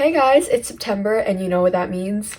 Hey guys, it's September and you know what that means.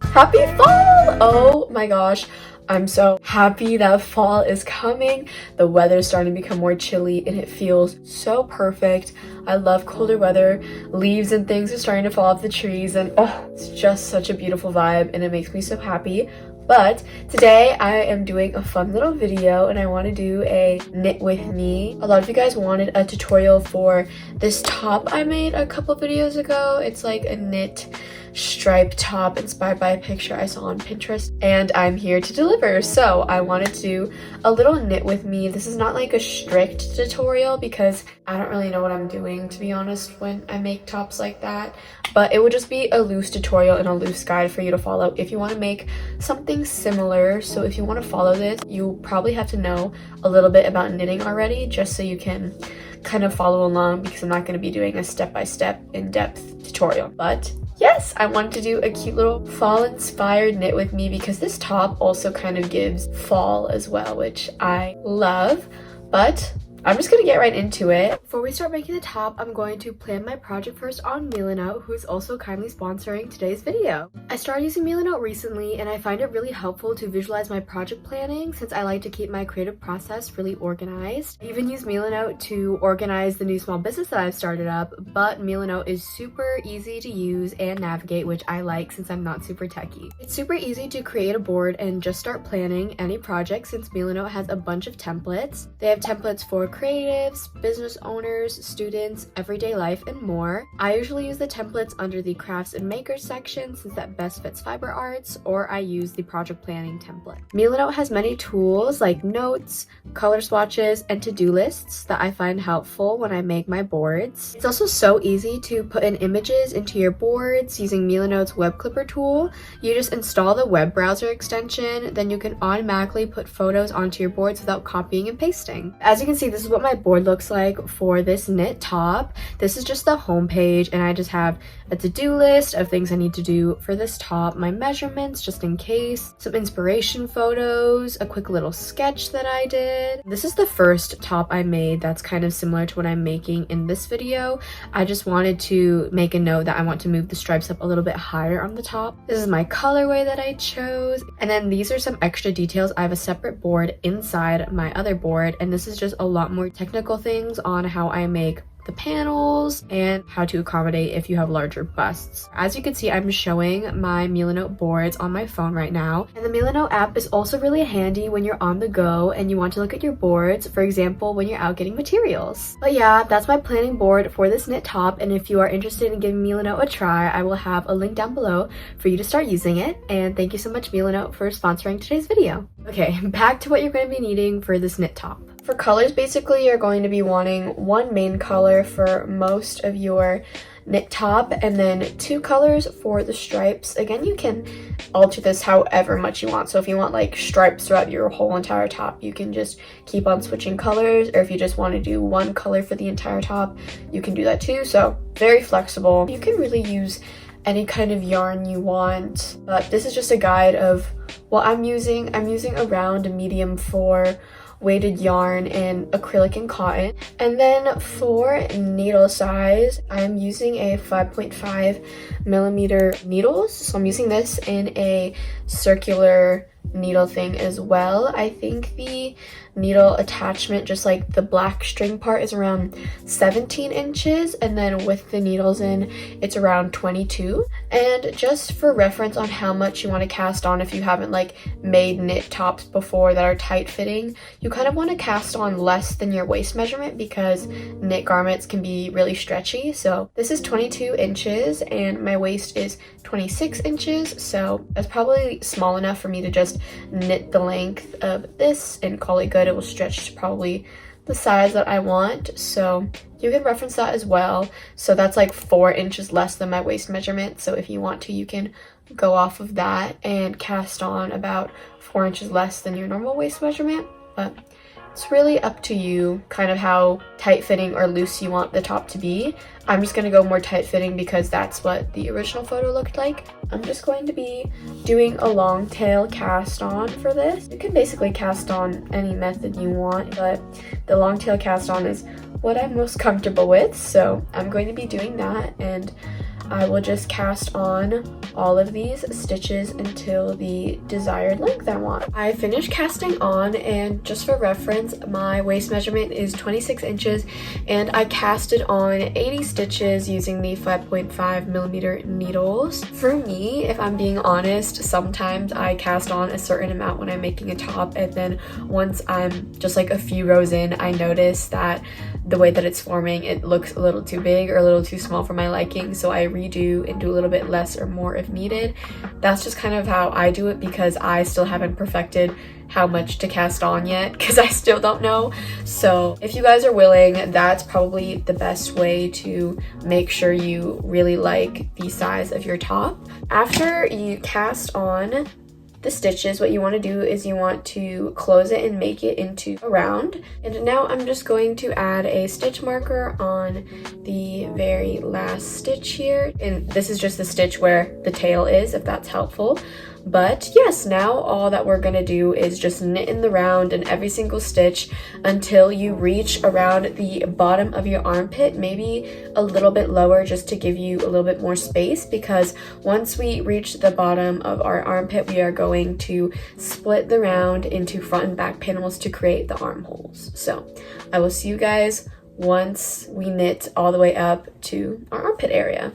Happy fall! Oh my gosh, I'm so happy that fall is coming. The weather's starting to become more chilly and it feels so perfect. I love colder weather. Leaves and things are starting to fall off the trees and oh, it's just such a beautiful vibe and it makes me so happy. But today I am doing a fun little video and I want to do a knit with me. A lot of you guys wanted a tutorial for this top I made a couple videos ago. It's like a knit striped top inspired by a picture I saw on Pinterest and I'm here to deliver. So I wanted to do a little knit with me. This is not like a strict tutorial because I don't really know what I'm doing, to be honest, when I make tops like that. But it would just be a loose tutorial and a loose guide for you to follow if you want to make something similar. So if you want to follow this, you probably have to know a little bit about knitting already just so you can kind of follow along, because I'm not going to be doing a step-by-step in-depth tutorial. But yes, I wanted to do a cute little fall inspired knit with me because this top also kind of gives fall as well, which I love. But I'm just gonna get right into it. Before we start making the top, I'm going to plan my project first on Milanote, who is also kindly sponsoring today's video. I started using Milanote recently and I find it really helpful to visualize my project planning since I like to keep my creative process really organized. I even use Milanote to organize the new small business that I've started up, but Milanote is super easy to use and navigate, which I like since I'm not super techie. It's super easy to create a board and just start planning any project since Milanote has a bunch of templates. They have templates for creatives, business owners, students, everyday life, and more. I usually use the templates under the crafts and makers section since that best fits fiber arts, or I use the project planning template. Milanote has many tools like notes, color swatches, and to-do lists that I find helpful when I make my boards. It's also so easy to put in images into your boards using Milanote's web clipper tool. You just install the web browser extension, then you can automatically put photos onto your boards without copying and pasting. As you can see, this is what my board looks like for this knit top. This is just the home page and I just have a to-do list of things I need to do for this top, my measurements just in case, some inspiration photos, a quick little sketch that I did. This is the first top I made that's kind of similar to what I'm making in this video. I just wanted to make a note that I want to move the stripes up a little bit higher on the top. This is my colorway that I chose, and then these are some extra details. I have a separate board inside my other board, and this is just a lot more technical things on how I make the panels and how to accommodate if you have larger busts. As you can see, I'm showing my Milanote boards on my phone right now, and the Milanote app is also really handy when you're on the go and you want to look at your boards, for example when you're out getting materials. But yeah, that's my planning board for this knit top, and if you are interested in giving Milanote a try, I will have a link down below for you to start using it. And thank you so much, Milanote, for sponsoring today's video. Okay, back to what you're going to be needing for this knit top. For colors, basically you're going to be wanting one main color for most of your knit top and then two colors for the stripes. Again, you can alter this however much you want. So if you want like stripes throughout your whole entire top, you can just keep on switching colors, or if you just want to do one color for the entire top, you can do that too. So very flexible. You can really use any kind of yarn you want, but this is just a guide of what I'm using. I'm using a round medium for weighted yarn in acrylic and cotton. And then for needle size, I'm using a 5.5 millimeter needles. So I'm using this in a circular needle thing as well. I think the needle attachment, just like the black string part, is around 17 inches, and then with the needles in, it's around 22. And just for reference on how much you want to cast on, if you haven't like made knit tops before that are tight fitting, you kind of want to cast on less than your waist measurement because knit garments can be really stretchy. So this is 22 inches and my waist is 26 inches, so that's probably small enough for me to just knit the length of this and call it good. It will stretch to probably the size that I want, so you can reference that as well. So that's like 4 inches less than my waist measurement, so if you want to, you can go off of that and cast on about 4 inches less than your normal waist measurement. But it's really up to you kind of how tight fitting or loose you want the top to be. I'm just going to go more tight fitting because that's what the original photo looked like. I'm just going to be doing a long tail cast on for this. You can basically cast on any method you want, but the long tail cast on is what I'm most comfortable with, so I'm going to be doing that. And I will just cast on all of these stitches until the desired length I want. I finished casting on, and just for reference, my waist measurement is 26 inches and I casted on 80 stitches using the 5.5 millimeter needles. For me, if I'm being honest, sometimes I cast on a certain amount when I'm making a top, and then once I'm just like a few rows in, I notice that the way that it's forming, it looks a little too big or a little too small for my liking, so I redo and do a little bit less or more if needed. That's just kind of how I do it, because I still haven't perfected how much to cast on yet, because I still don't know. So if you guys are willing, that's probably the best way to make sure you really like the size of your top. After you cast on the stitches, what you want to do is you want to close it and make it into a round. And now I'm just going to add a stitch marker on the very last stitch here, and this is just the stitch where the tail is, if that's helpful. But yes, now all that we're gonna do is just knit in the round in every single stitch until you reach around the bottom of your armpit, maybe a little bit lower just to give you a little bit more space, because once we reach the bottom of our armpit, we are going to split the round into front and back panels to create the armholes. So I will see you guys once we knit all the way up to our armpit area.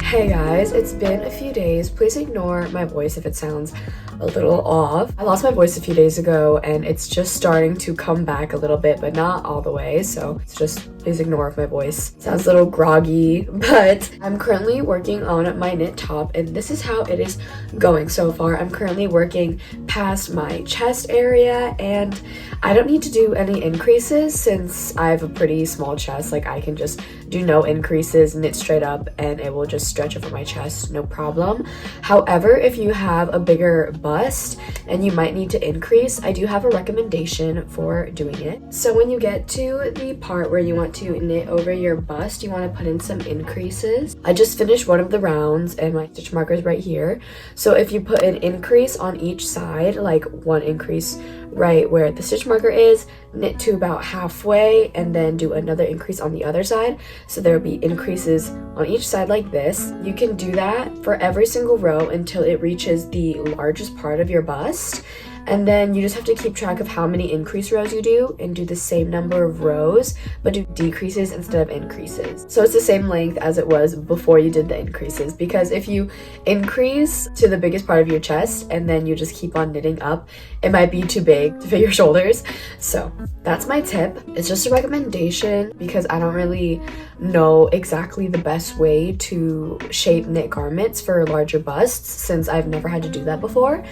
Hey guys, it's been a few days. Please ignore my voice if it sounds a little off. I lost my voice a few days ago and it's just starting to come back a little bit, but not all the way, so it's just please ignore if my voice sounds a little groggy. But I'm currently working on my knit top, and this is how it is going so far. I'm currently working past my chest area, and I don't need to do any increases since I have a pretty small chest. Like, I can just do no increases, knit straight up, and it will just stretch over my chest, no problem. However, if you have a bigger bust and you might need to increase, I do have a recommendation for doing it. So when you get to the part where you want to knit over your bust, you want to put in some increases. I just finished one of the rounds and my stitch marker is right here. So if you put an increase on each side, like one increase right where the stitch marker is, knit to about halfway, and then do another increase on the other side. So there will be increases on each side like this. You can do that for every single row until it reaches the largest part of your bust. And then you just have to keep track of how many increase rows you do and do the same number of rows, but do decreases instead of increases. So it's the same length as it was before you did the increases, because if you increase to the biggest part of your chest and then you just keep on knitting up, it might be too big to fit your shoulders. So that's my tip. It's just a recommendation because I don't really know exactly the best way to shape knit garments for larger busts since I've never had to do that before.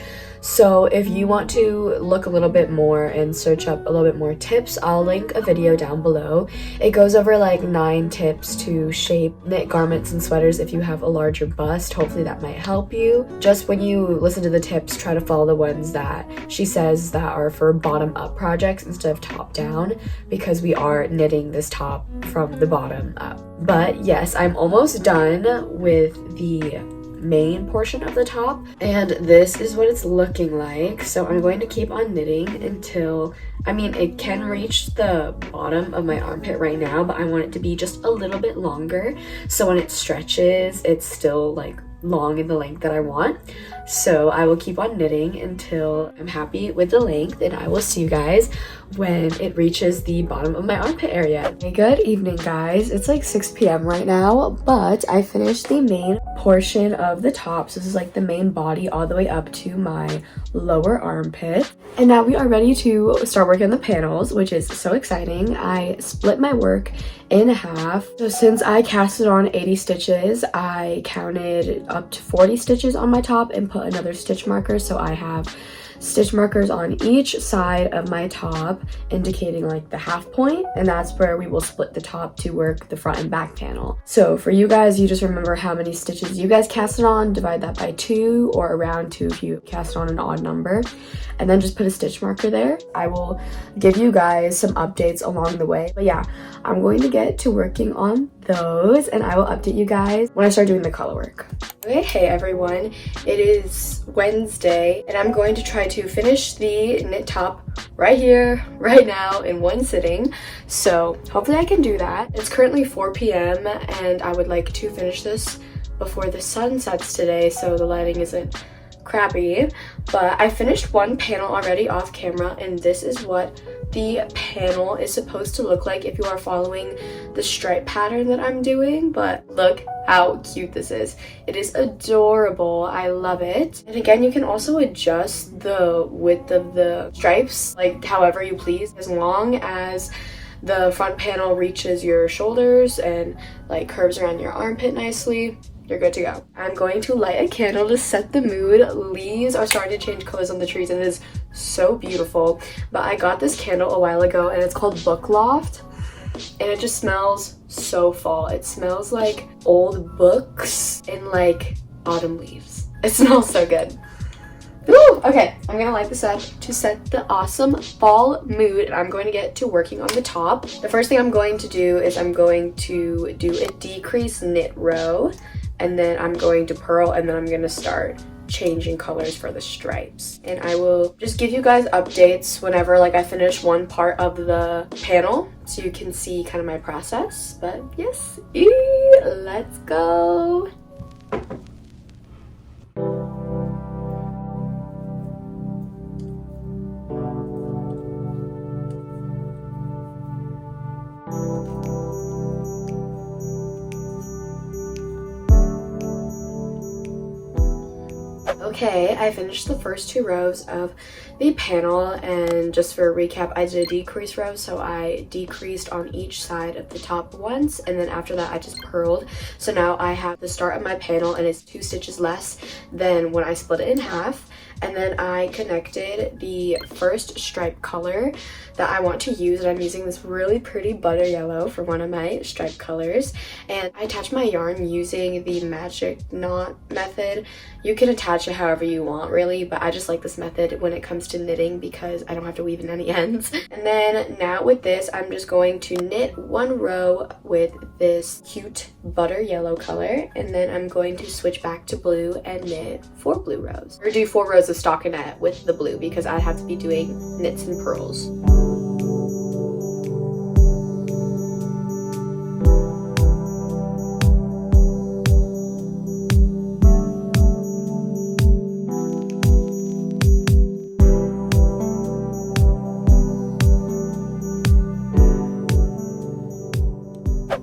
So if you want to look a little bit more and search up a little bit more tips, I'll link a video down below. It goes over like 9 tips to shape knit garments and sweaters if you have a larger bust. Hopefully that might help you. Just when you listen to the tips, try to follow the ones that she says that are for bottom up projects instead of top down, because we are knitting this top from the bottom up. But yes, I'm almost done with the main portion of the top, and this is what it's looking like. So I'm going to keep on knitting until, I mean, it can reach the bottom of my armpit right now, but I want it to be just a little bit longer, so when it stretches it's still like long in the length that I want. So I will keep on knitting until I'm happy with the length, and I will see you guys when it reaches the bottom of my armpit area. Hey, good evening, guys. It's like 6 p.m. right now, but I finished the main portion of the top. So this is like the main body all the way up to my lower armpit. And now we are ready to start working on the panels, which is so exciting. I split my work in half. So since I casted on 80 stitches, I counted up to 40 stitches on my top and put another stitch marker. So I have stitch markers on each side of my top indicating like the half point, and that's where we will split the top to work the front and back panel. So for you guys, you just remember how many stitches you guys casted on, divide that by 2 or around 2 if you cast on an odd number, and then just put a stitch marker there. I will give you guys some updates along the way, but yeah, I'm going to get to working on those and I will update you guys when I start doing the color work. Okay, hey everyone, it is Wednesday and I'm going to try to finish the knit top right here, right now in one sitting. So hopefully I can do that. It's currently 4 p.m. and I would like to finish this before the sun sets today so the lighting isn't crappy. But I finished one panel already off camera and this is what the panel is supposed to look like if you are following the stripe pattern that I'm doing. But look how cute this is. It is adorable. I love it. And again, you can also adjust the width of the stripes like however you please, as long as the front panel reaches your shoulders and like curves around your armpit nicely. You're good to go. I'm going to light a candle to set the mood. Leaves are starting to change colors on the trees and it is so beautiful. But I got this candle a while ago and it's called Book Loft. And it just smells so fall. It smells like old books and like autumn leaves. It smells so good. Ooh, okay, I'm gonna light this up to set the awesome fall mood and I'm going to get to working on the top. The first thing I'm going to do is I'm going to do a decrease knit row and then I'm going to purl and then I'm gonna start changing colors for the stripes. And I will just give you guys updates whenever like I finish one part of the panel so you can see kind of my process. But yes, let's go. Okay, I finished the first 2 rows of the panel and just for a recap, I did a decrease row, so I decreased on each side of the top once and then after that I just purled. So now I have the start of my panel and it's 2 stitches less than when I split it in half. And then I connected the first stripe color that I want to use, and I'm using this really pretty butter yellow for one of my stripe colors. And I attach my yarn using the magic knot method. You can attach it however you want really, but I just like this method when it comes to knitting because I don't have to weave in any ends. And then now with this, I'm just going to knit 1 row with this cute butter yellow color, and then I'm going to switch back to blue and knit 4 blue rows, or do 4 rows of stockinette with the blue because I have to be doing knits and purls.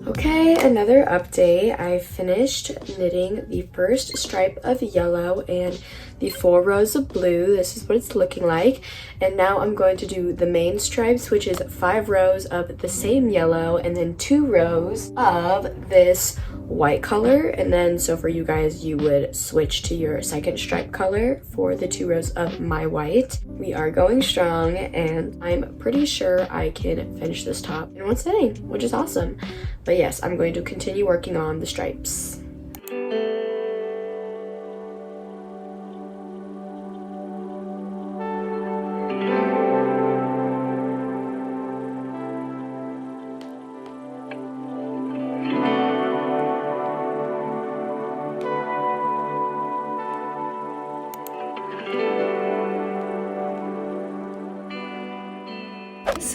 Okay, another update. I finished knitting the first stripe of yellow and the 4 rows of blue. This is what it's looking like. And now I'm going to do the main stripes, which is 5 rows of the same yellow and then 2 rows of this white color. And then so for you guys, you would switch to your second stripe color for the 2 rows of my white. We are going strong and I'm pretty sure I can finish this top in one sitting, which is awesome. But yes, I'm going to continue working on the stripes.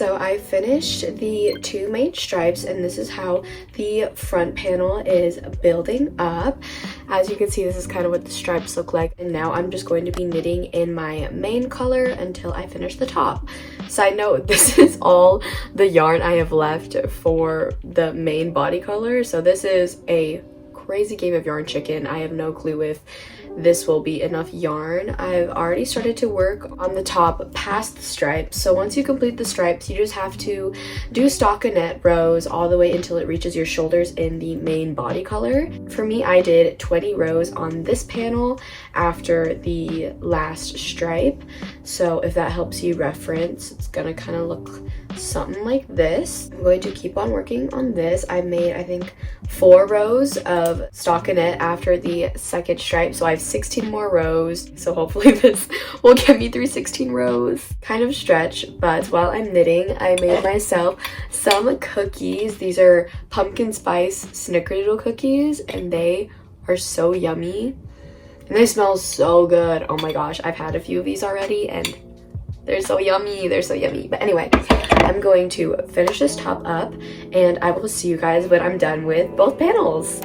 So I finished the 2 main stripes, and this is how the front panel is building up. As you can see, this is kind of what the stripes look like, and now I'm just going to be knitting in my main color until I finish the top. Side note, this is all the yarn I have left for the main body color, so this is a crazy game of yarn chicken. I have no clue if this will be enough yarn. I've already started to work on the top past the stripes. So once you complete the stripes, you just have to do stockinette rows all the way until it reaches your shoulders in the main body color. For me, I did 20 rows on this panel after the last stripe. So if that helps you reference, it's gonna kind of look something like this. I'm going to keep on working on this. I made, I think, 4 rows of stockinette after the second stripe, so I have 16 more rows. So hopefully this will get me through 16 rows. Kind of stretch, but while I'm knitting, I made myself some cookies. These are pumpkin spice snickerdoodle cookies, and they are so yummy. And they smell so good. Oh my gosh, I've had a few of these already, and they're so yummy. They're so yummy. But anyway, I'm going to finish this top up, and I will see you guys when I'm done with both panels.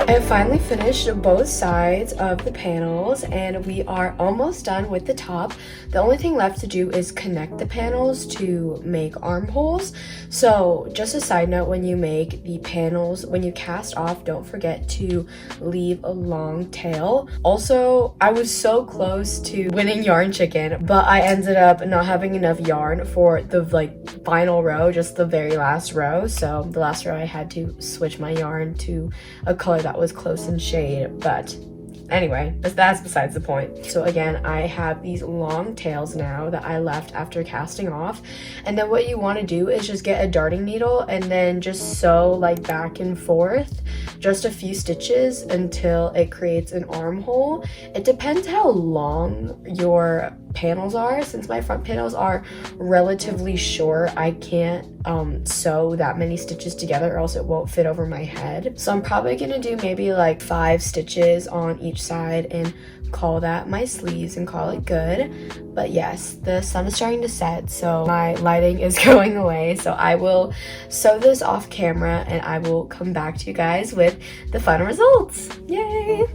I have finally finished both sides of the panels, and we are almost done with the top. The only thing left to do is connect the panels to make armholes. So just a side note, when you make the panels, when you cast off, don't forget to leave a long tail. Also, I was so close to winning yarn chicken, but I ended up not having enough yarn for the final row, just the very last row. So the last row I had to switch my yarn to a color that was close in shade, but anyway, that's besides the point. So again, I have these long tails now that I left after casting off, and then what you want to do is just get a darting needle and then just sew like back and forth just a few stitches until it creates an armhole. It depends how long your panels are. Since my front panels are relatively short, I can't sew that many stitches together or else it won't fit over my head. So I'm probably gonna do maybe like 5 stitches on each side and call that my sleeves and call it good. But yes, the sun is starting to set, so my lighting is going away, so I will sew this off camera and I will come back to you guys with the final results. Yay!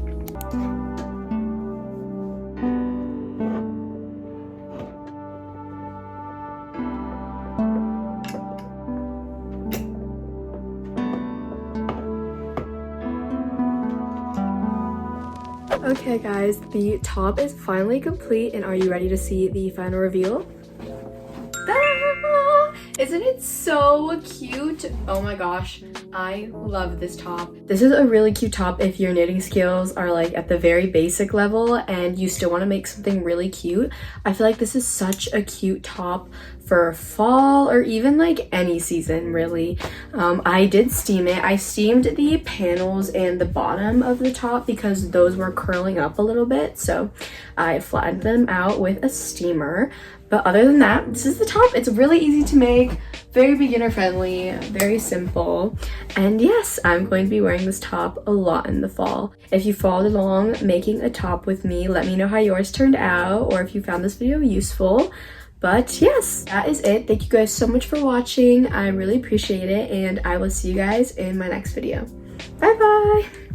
Okay guys, the top is finally complete, and are you ready to see the final reveal? Ah, isn't it so cute? Oh my gosh, I love this top. This is a really cute top if your knitting skills are like at the very basic level and you still want to make something really cute. I feel like this is such a cute top for fall or even like any season really. I did steam it. I steamed the panels and the bottom of the top because those were curling up a little bit, so I flattened them out with a steamer. But other than that, this is the top. It's really easy to make, very beginner friendly, very simple. And yes, I'm going to be wearing this top a lot in the fall. If you followed along making a top with me, let me know how yours turned out or if you found this video useful. But yes, that is it. Thank you guys so much for watching. I really appreciate it, and I will see you guys in my next video. Bye bye!